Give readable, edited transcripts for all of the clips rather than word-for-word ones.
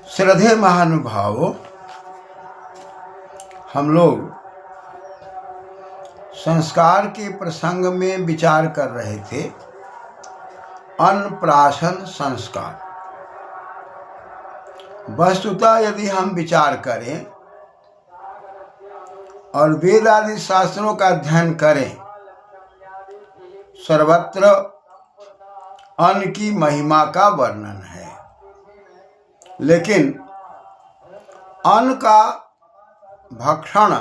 श्रद्धेय महानुभावों, हम लोग संस्कार के प्रसंग में विचार कर रहे थे। अन्नप्राशन संस्कार। वस्तुतः यदि हम विचार करें और वेद आदि शास्त्रों का अध्ययन करें, सर्वत्र अन्न की महिमा का वर्णन है। लेकिन अन्न का भक्षण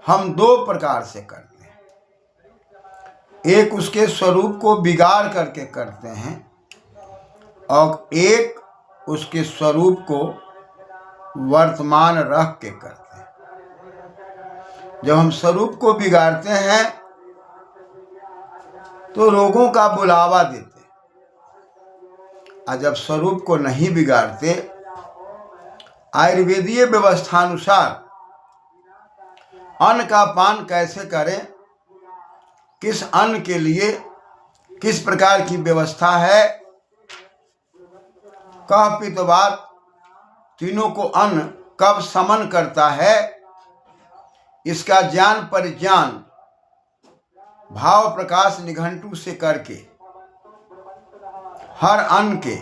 हम दो प्रकार से करते हैं। एक उसके स्वरूप को बिगाड़ करके करते हैं और एक उसके स्वरूप को वर्तमान रख के करते हैं। जब हम स्वरूप को बिगाड़ते हैं तो रोगों का बुलावा देते हैं, और जब स्वरूप को नहीं बिगाड़ते, आयुर्वेदीय व्यवस्थानुसार अन्न का पान कैसे करें, किस अन्न के लिए किस प्रकार की व्यवस्था है, कफ पित्त वात तीनों को अन्न कब समन करता है, इसका ज्ञान परिज्ञान भाव प्रकाश निघंटु से करके हर अन्न के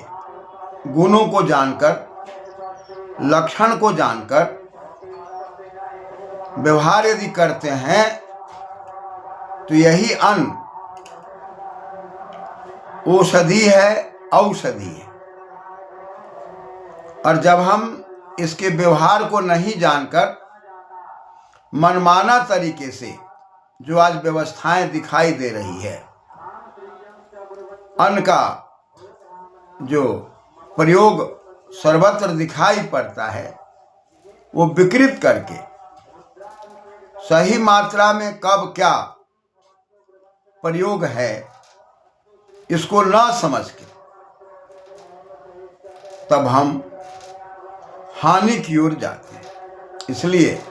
गुणों को जानकर, लक्षण को जानकर व्यवहार यदि करते हैं तो यही अन्न औषधि है, औषधि है। और जब हम इसके व्यवहार को नहीं जानकर मनमाना तरीके से जो आज व्यवस्थाएं दिखाई दे रही है, अन्न का जो प्रयोग सर्वत्र दिखाई पड़ता है, वो विकृत करके सही मात्रा में कब क्या प्रयोग है इसको न समझ के तब हम हानि की ओर जाते हैं। इसलिए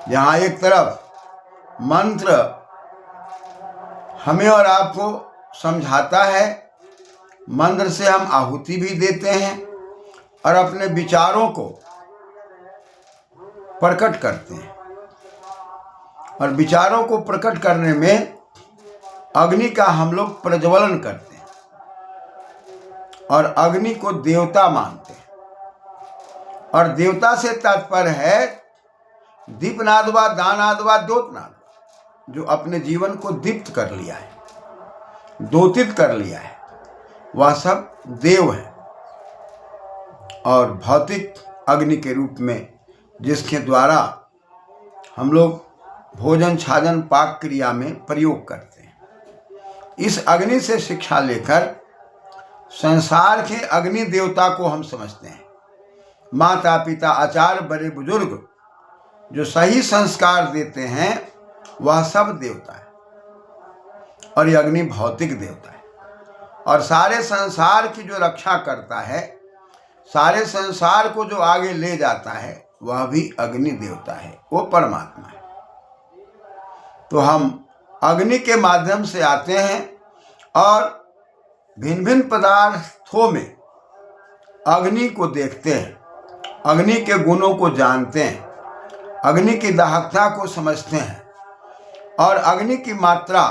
जहाँ एक तरफ मंत्र हमें और आपको समझाता है, मंत्र से हम आहुति भी देते हैं और अपने विचारों को प्रकट करते हैं, और विचारों को प्रकट करने में अग्नि का हम लोग प्रज्वलन करते हैं और अग्नि को देवता मानते हैं। और देवता से तात्पर्य है दीपनादवा दानादवा द्योतनादवा, जो अपने जीवन को दीप्त कर लिया है, द्योतित कर लिया है, वह सब देव है। और भौतिक अग्नि के रूप में जिसके द्वारा हम लोग भोजन छाजन पाक क्रिया में प्रयोग करते हैं, इस अग्नि से शिक्षा लेकर संसार के अग्नि देवता को हम समझते हैं। माता पिता आचार्य बड़े बुजुर्ग जो सही संस्कार देते हैं वह सब देवता है, और यह अग्नि भौतिक देवता है। और सारे संसार की जो रक्षा करता है, सारे संसार को जो आगे ले जाता है, वह भी अग्नि देवता है, वो परमात्मा है। तो हम अग्नि के माध्यम से आते हैं और भिन्न भिन्न पदार्थों में अग्नि को देखते हैं, अग्नि के गुणों को जानते हैं, अग्नि की दाहकता को समझते हैं, और अग्नि की मात्रा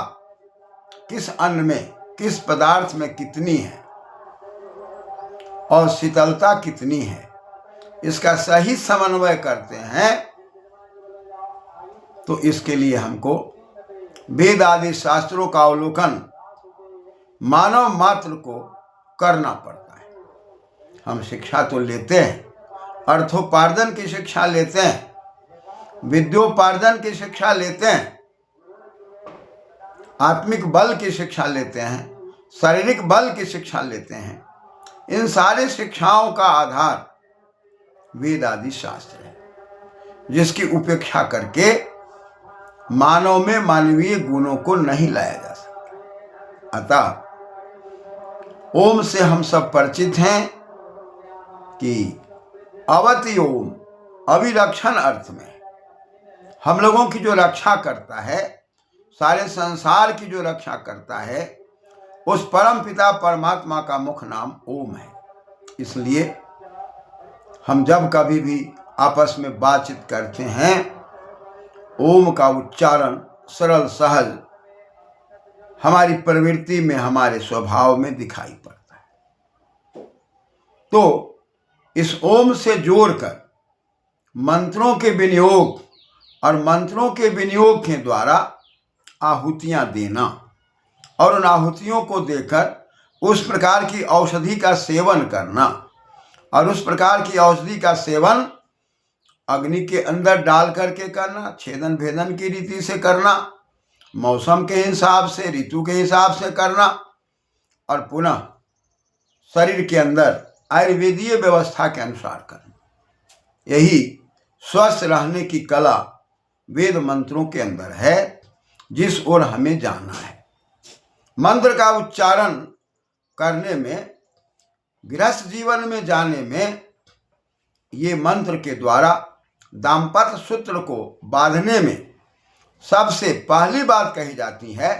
किस अन्न में, किस पदार्थ में कितनी है और शीतलता कितनी है, इसका सही समन्वय करते हैं। तो इसके लिए हमको वेद आदि शास्त्रों का अवलोकन मानव मात्र को करना पड़ता है। हम शिक्षा तो लेते हैं, अर्थोपार्जन की शिक्षा लेते हैं, विद्योपार्जन की शिक्षा लेते हैं, आत्मिक बल की शिक्षा लेते हैं, शारीरिक बल की शिक्षा लेते हैं। इन सारे शिक्षाओं का आधार वेद आदि शास्त्र है, जिसकी उपेक्षा करके मानव में मानवीय गुणों को नहीं लाया जा सकता। अतः ओम से हम सब परिचित हैं कि अवति ओम अभिरक्षण अर्थ में हम लोगों की जो रक्षा करता है, सारे संसार की जो रक्षा करता है, उस परम पिता परमात्मा का मुख नाम ओम है। इसलिए हम जब कभी भी आपस में बातचीत करते हैं, ओम का उच्चारण सरल सहज हमारी प्रवृत्ति में, हमारे स्वभाव में दिखाई पड़ता है। तो इस ओम से जोड़कर मंत्रों के विनियोग और मंत्रों के विनियोग के द्वारा आहुतियां देना और उन आहुतियों को देकर उस प्रकार की औषधि का सेवन करना, और उस प्रकार की औषधि का सेवन अग्नि के अंदर डाल करके करना, छेदन भेदन की रीति से करना, मौसम के हिसाब से, ऋतु के हिसाब से करना, और पुनः शरीर के अंदर आयुर्वेदीय व्यवस्था के अनुसार करना। यही स्वस्थ रहने की कला वेद मंत्रों के अंदर है, जिस ओर हमें जाना है। मंत्र का उच्चारण करने में, गृहस्थ जीवन में जाने में, ये मंत्र के द्वारा दाम्पत्य सूत्र को बांधने में सबसे पहली बात कही जाती है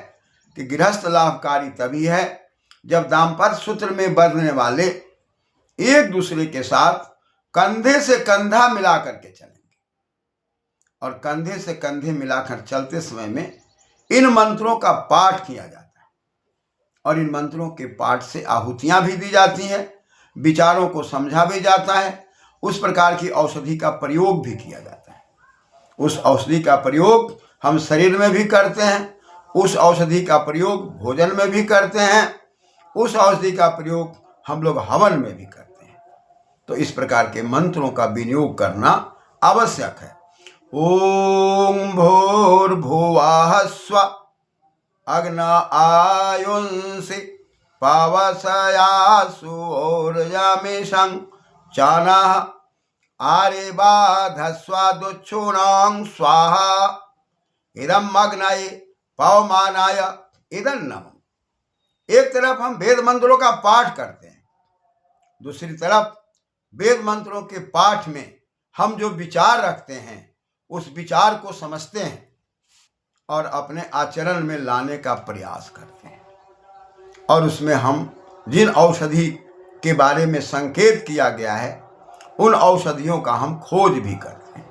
कि गृहस्थ लाभकारी तभी है जब दाम्पत्य सूत्र में बंधने वाले एक दूसरे के साथ कंधे से कंधा मिलाकर के चलेंगे। और कंधे से कंधे मिलाकर चलते समय में इन मंत्रों का पाठ किया जाता है, और इन मंत्रों के पाठ से आहुतियां भी दी जाती हैं, विचारों को समझा भी जाता है, उस प्रकार की औषधि का प्रयोग भी किया जाता है। उस औषधि का प्रयोग हम शरीर में भी करते हैं, उस औषधि का प्रयोग भोजन में भी करते हैं, उस औषधि का प्रयोग हम लोग हवन में भी करते हैं। तो इस प्रकार के मंत्रों का विनियोग करना आवश्यक है। ओम भूर्भुवः स्वः अग्न आयुंसि पावसयासु ऊर्जमिषं चानः आरेबाधस्वादुच्छूणां स्वाहा इदम् अग्नये पवमानाय इदं नमः। एक तरफ हम वेद मंत्रों का पाठ करते हैं, दूसरी तरफ वेद मंत्रों के पाठ में हम जो विचार रखते हैं उस विचार को समझते हैं और अपने आचरण में लाने का प्रयास करते हैं, और उसमें हम जिन औषधि के बारे में संकेत किया गया है उन औषधियों का हम खोज भी करते हैं।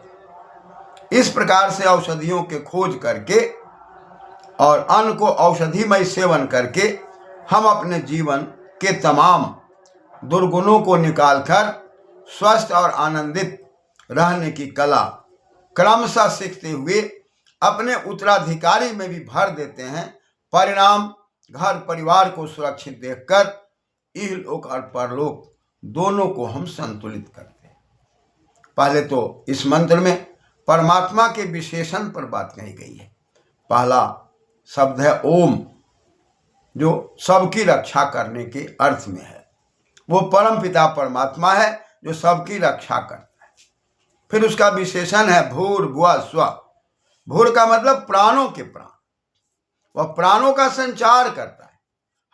इस प्रकार से औषधियों के खोज करके और अन्न को औषधिमय सेवन करके हम अपने जीवन के तमाम दुर्गुणों को निकालकर स्वस्थ और आनंदित रहने की कला क्रमशः सीखते हुए अपने उत्तराधिकारी में भी भर देते हैं। परिणाम घर परिवार को सुरक्षित देखकर इहलोक और परलोक दोनों को हम संतुलित करते हैं। पहले तो इस मंत्र में परमात्मा के विशेषण पर बात कही गई है। पहला शब्द है ओम, जो सबकी रक्षा करने के अर्थ में है। वो परम पिता परमात्मा है जो सबकी रक्षा करता है। फिर उसका विशेषण है भूर्भुवः स्वः। भूर का मतलब प्राणों के प्राण, वह प्राणों का संचार करता है।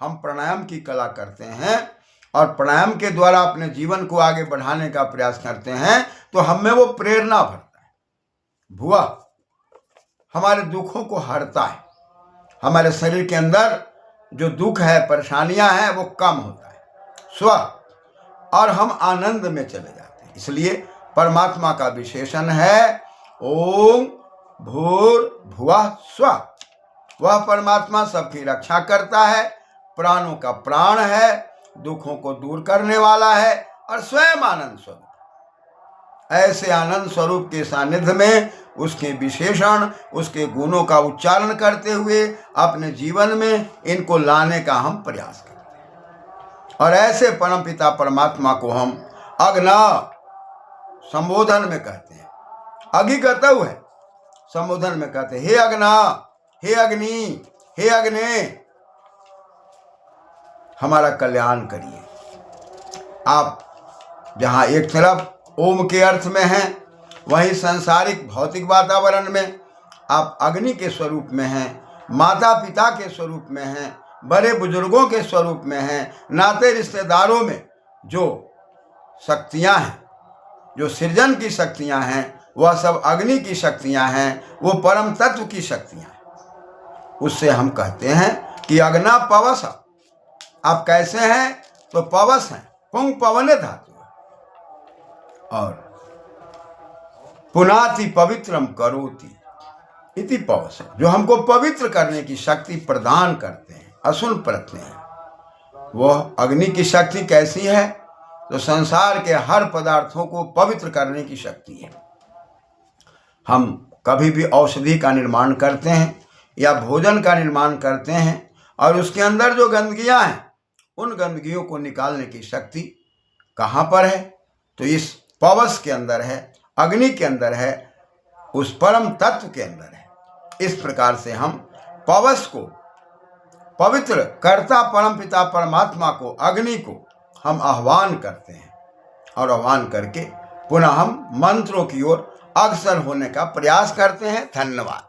हम प्राणायाम की कला करते हैं और प्राणायाम के द्वारा अपने जीवन को आगे बढ़ाने का प्रयास करते हैं, तो हम में वो प्रेरणा भरता है। भुआ हमारे दुखों को हरता है, हमारे शरीर के अंदर जो दुख है, परेशानियां हैं, वो कम होता है। स्व, और हम आनंद में चले जाते हैं। इसलिए परमात्मा का विशेषण है ओम भूर्भुवः स्वः। वह परमात्मा सबकी रक्षा करता है, प्राणों का प्राण है, दुखों को दूर करने वाला है और स्वयं आनंद स्वरूप। ऐसे आनंद स्वरूप के सानिध्य में उसके विशेषण, उसके गुणों का उच्चारण करते हुए अपने जीवन में इनको लाने का हम प्रयास करते हैं। और ऐसे परमपिता परमात्मा को हम अग्ना संबोधन में कहते हैं। अगिगतव है, संबोधन में कहते हैं हे अग्ना, हे अग्नि, हे अग्ने, हमारा कल्याण करिए। आप जहां एक तरफ ओम के अर्थ में हैं, वहीं सांसारिक भौतिक वातावरण में आप अग्नि के स्वरूप में हैं, माता पिता के स्वरूप में हैं, बड़े बुजुर्गों के स्वरूप में हैं, नाते रिश्तेदारों में जो शक्तियां हैं, जो सृजन की शक्तियां हैं, वह सब अग्नि की शक्तियां हैं, वो परम तत्व की शक्तियां हैं। उससे हम कहते हैं कि अग्ना पवस। आप कैसे हैं? तो पवस हैं, पुंग पवने धातु और पुनाति पवित्रम करोति इति पवस, जो हमको पवित्र करने की शक्ति प्रदान करते हैं, असुन प्रत्यय हैं। वह अग्नि की शक्ति कैसी है? तो संसार के हर पदार्थों को पवित्र करने की शक्ति है। हम कभी भी औषधि का निर्माण करते हैं या भोजन का निर्माण करते हैं और उसके अंदर जो गंदगियां हैं, उन गंदगियों को निकालने की शक्ति कहाँ पर है? तो इस पवस के अंदर है, अग्नि के अंदर है, उस परम तत्व के अंदर है। इस प्रकार से हम पवस को पवित्र करता परम पिता परमात्मा को, अग्नि को हम आह्वान करते हैं और आह्वान करके पुनः हम मंत्रों की ओर अग्रसर होने का प्रयास करते हैं। धन्यवाद।